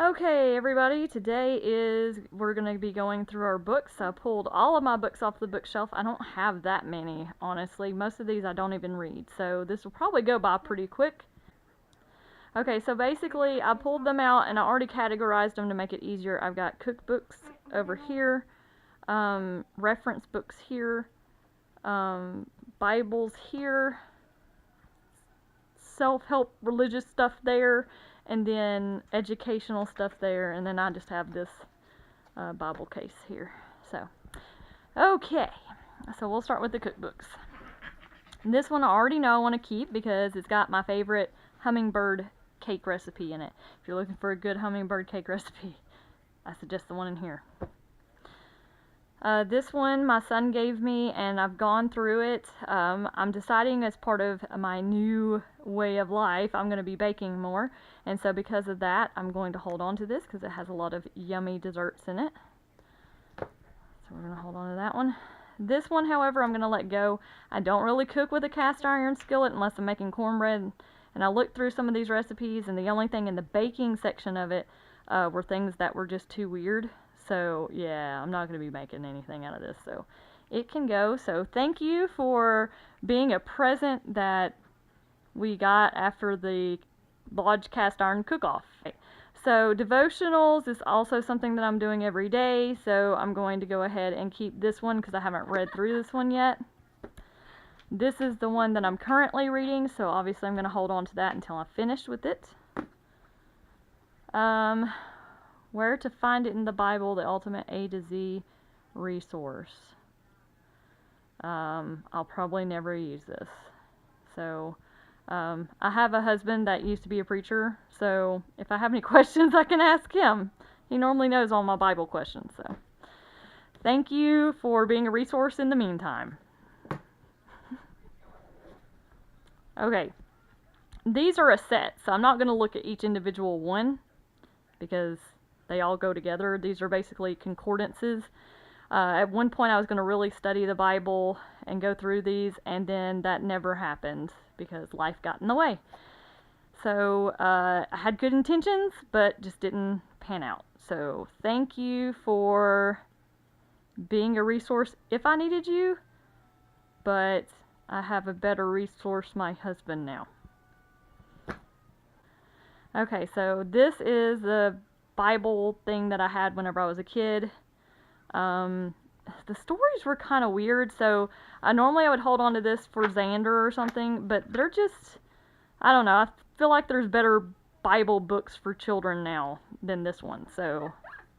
Okay, everybody, we're going to be going through our books. I pulled all of my books off the bookshelf. I don't have that many, honestly. Most of these I don't even read, so this will probably go by pretty quick. Okay, so basically I pulled them out and I already categorized them to make it easier. I've got cookbooks over here, reference books here, Bibles here, self-help religious stuff there, and then educational stuff there, and then I just have this Bible case here. So, okay, so we'll start with the cookbooks. And this one I already know I want to keep because it's got my favorite hummingbird cake recipe in it. If you're looking for a good hummingbird cake recipe, I suggest the one in here. This one my son gave me, and I've gone through it. I'm deciding as part of my new way of life, I'm going to be baking more, and so because of that, I'm going to hold on to this because it has a lot of yummy desserts in it. So we're going to hold on to that one. This one, however, I'm going to let go. I don't really cook with a cast iron skillet unless I'm making cornbread, and I looked through some of these recipes, and the only thing in the baking section of it were things that were just too weird. So yeah, I'm not going to be making anything out of this, so it can go. So thank you for being a present that we got after the Lodge cast iron cook-off. So devotionals is also something that I'm doing every day, so I'm going to go ahead and keep this one because I haven't read through this one yet. This is the one that I'm currently reading, so obviously I'm going to hold on to that until I'm finished with it. Where to find it in the Bible, the ultimate A to Z resource. I'll probably never use this. So, I have a husband that used to be a preacher, so if I have any questions, I can ask him. He normally knows all my Bible questions, so. Thank you for being a resource in the meantime. Okay. These are a set, so I'm not going to look at each individual one, because they all go together. These are basically concordances. At one point I was going to really study the Bible and go through these, and then that never happened because life got in the way. So I had good intentions, but just didn't pan out. So thank you for being a resource if I needed you, but I have a better resource, my husband, now. Okay, so this is the Bible thing that I had whenever I was a kid. The stories were kind of weird, so normally I would hold on to this for Xander or something, but they're just, I don't know, I feel like there's better Bible books for children now than this one, so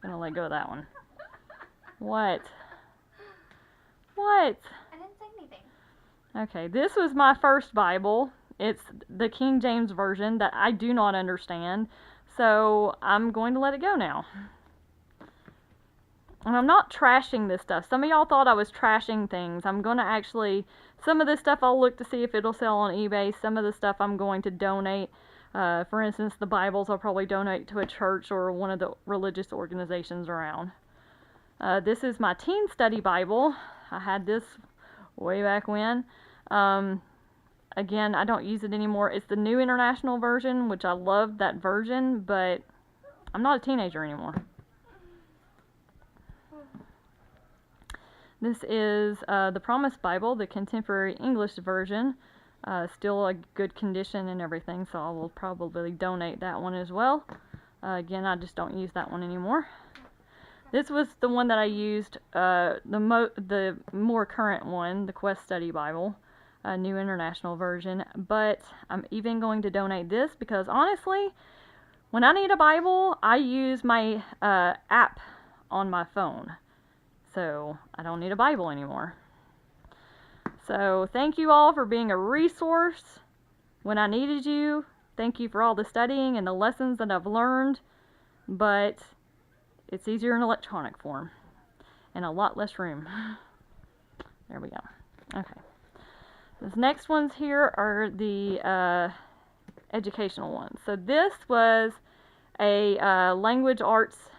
I'm gonna let go of that one. What? What? I didn't say anything. Okay, this was my first Bible. It's the King James Version that I do not understand. So I'm going to let it go now. And I'm not trashing this stuff. Some of y'all thought I was trashing things. I'm going to actually, some of this stuff I'll look to see if it'll sell on eBay. Some of the stuff I'm going to donate. For instance, the Bibles I'll probably donate to a church or one of the religious organizations around. This is my teen study Bible. I had this way back when. Again, I don't use it anymore. It's the New International Version, which I loved that version, but I'm not a teenager anymore. This is the Promise Bible, the Contemporary English Version. Still a good condition and everything, so I will probably donate that one as well. Again, I just don't use that one anymore. This was the one that I used, the more current one, the Quest Study Bible. New International Version, but I'm even going to donate this because honestly, when I need a Bible, I use my app on my phone, so I don't need a Bible anymore. So thank you all for being a resource when I needed you. Thank you for all the studying and the lessons that I've learned, but it's easier in electronic form and a lot less room. There we go. Okay. These next ones here are the educational ones. So this was a language arts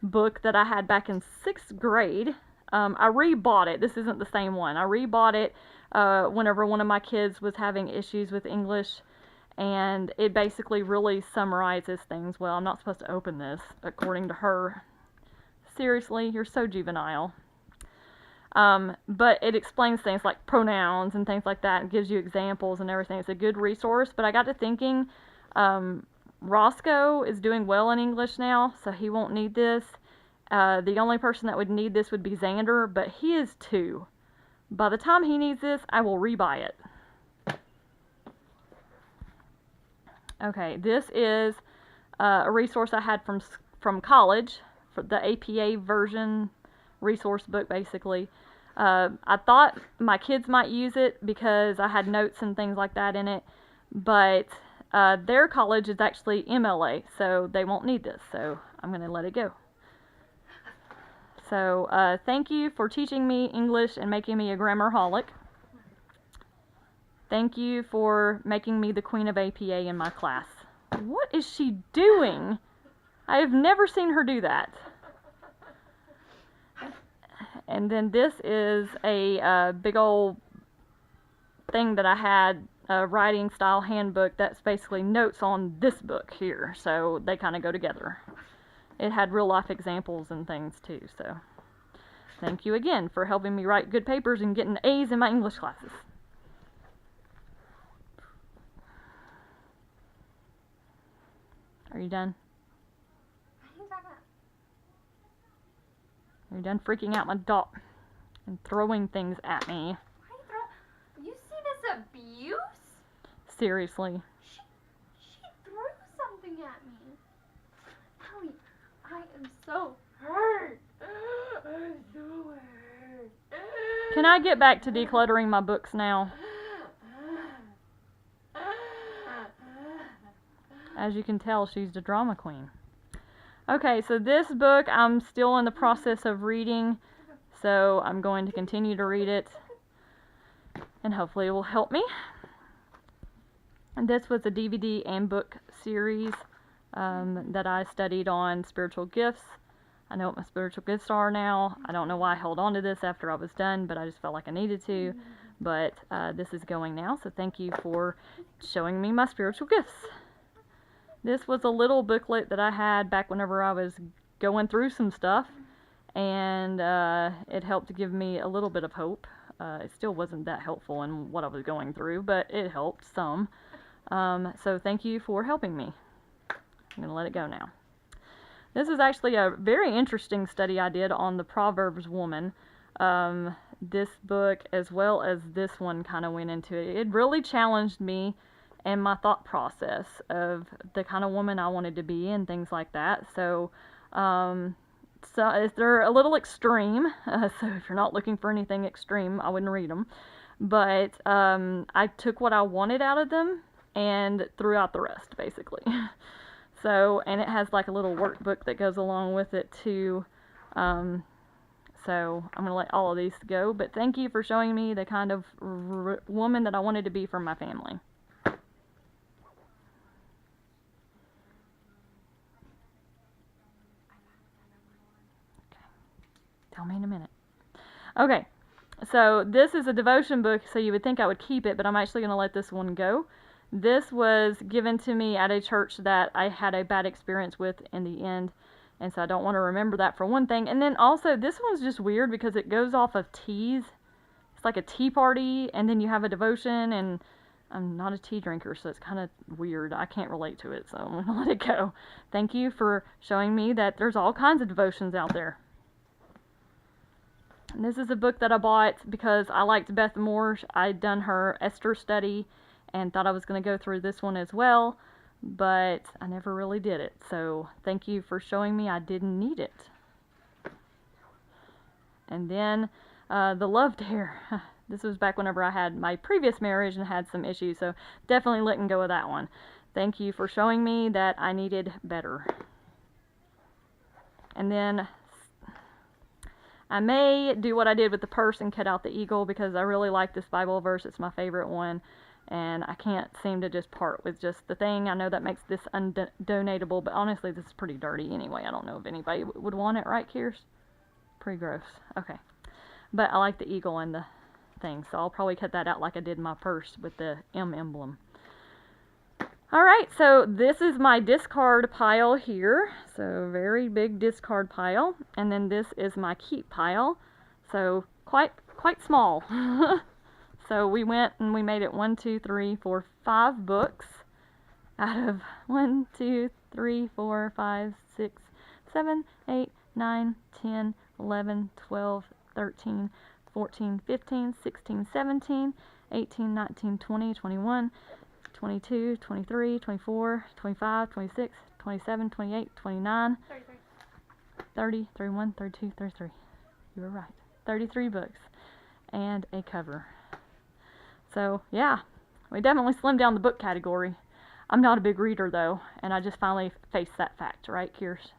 book that I had back in 6th grade. I rebought it. This isn't the same one. I rebought it whenever one of my kids was having issues with English, and it basically really summarizes things. Well, I'm not supposed to open this, according to her. Seriously, you're so juvenile. But it explains things like pronouns and things like that, and gives you examples and everything. It's a good resource. But I got to thinking, Roscoe is doing well in English now, so he won't need this. The only person that would need this would be Xander, but he is 2. By the time he needs this, I will rebuy it. Okay, this is a resource I had from college, for the APA version resource book, basically. I thought my kids might use it because I had notes and things like that in it, but their college is actually MLA, so they won't need this, so I'm going to let it go. So thank you for teaching me English and making me a grammarholic. Thank you for making me the queen of APA in my class. What is she doing? I have never seen her do that. And then this is a big old thing that I had, a writing style handbook that's basically notes on this book here. So they kind of go together. It had real life examples and things too. So thank you again for helping me write good papers and getting A's in my English classes. Are you done? Are you done freaking out my dog and throwing things at me? You see this abuse? Seriously. She threw something at me. Ellie, I am so hurt. I'm so hurt. Can I get back to decluttering my books now? As you can tell, she's the drama queen. Okay, so this book I'm still in the process of reading, so I'm going to continue to read it, and hopefully it will help me. And this was a DVD and book series that I studied on spiritual gifts. I know what my spiritual gifts are now. I don't know why I held on to this after I was done, but I just felt like I needed to. But this is going now, so thank you for showing me my spiritual gifts. This was a little booklet that I had back whenever I was going through some stuff, and it helped to give me a little bit of hope. It still wasn't that helpful in what I was going through, but it helped some. So thank you for helping me. I'm going to let it go now. This is actually a very interesting study I did on the Proverbs woman. This book, as well as this one, kind of went into it. It really challenged me and my thought process of the kind of woman I wanted to be and things like that. So they're a little extreme, so if you're not looking for anything extreme, I wouldn't read them. But I took what I wanted out of them and threw out the rest, basically. So, and it has like a little workbook that goes along with it too. So I'm going to let all of these go, but thank you for showing me the kind of woman that I wanted to be for my family. Tell me in a minute. Okay, so this is a devotion book, so you would think I would keep it, but I'm actually going to let this one go. This was given to me at a church that I had a bad experience with in the end, and so I don't want to remember that for one thing. And then also, this one's just weird because it goes off of teas. It's like a tea party, and then you have a devotion, and I'm not a tea drinker, so it's kind of weird. I can't relate to it, so I'm going to let it go. Thank you for showing me that there's all kinds of devotions out there. And this is a book that I bought because I liked Beth Moore. I'd done her Esther study and thought I was going to go through this one as well, but I never really did it. So thank you for showing me I didn't need it. And then The Love Dare. This was back whenever I had my previous marriage and had some issues, so definitely letting go of that one. Thank you for showing me that I needed better. And then I may do what I did with the purse and cut out the eagle because I really like this Bible verse. It's my favorite one, and I can't seem to just part with just the thing. I know that makes this undonatable, but honestly, this is pretty dirty anyway. I don't know if anybody would want it, right, Kiers? Pretty gross. Okay. But I like the eagle and the thing, so I'll probably cut that out like I did my purse with the M emblem. Alright, so this is my discard pile here. So very big discard pile. And then this is my keep pile. So quite small. So we went and we made it 1, 2, 3, 4, 5 books out of 1, 2, 3, 4, 5, 6, 7, 8, 9, 10, 11, 12, 13, 14, 15, 16, 17, 18, 19, 20, 21, 22, 23, 24, 25, 26, 27, 28, 29, 30, 31, 32, 33. You were right. 33 books and a cover. So yeah, we definitely slimmed down the book category. I'm not a big reader though, and I just finally faced that fact, right, Kiers?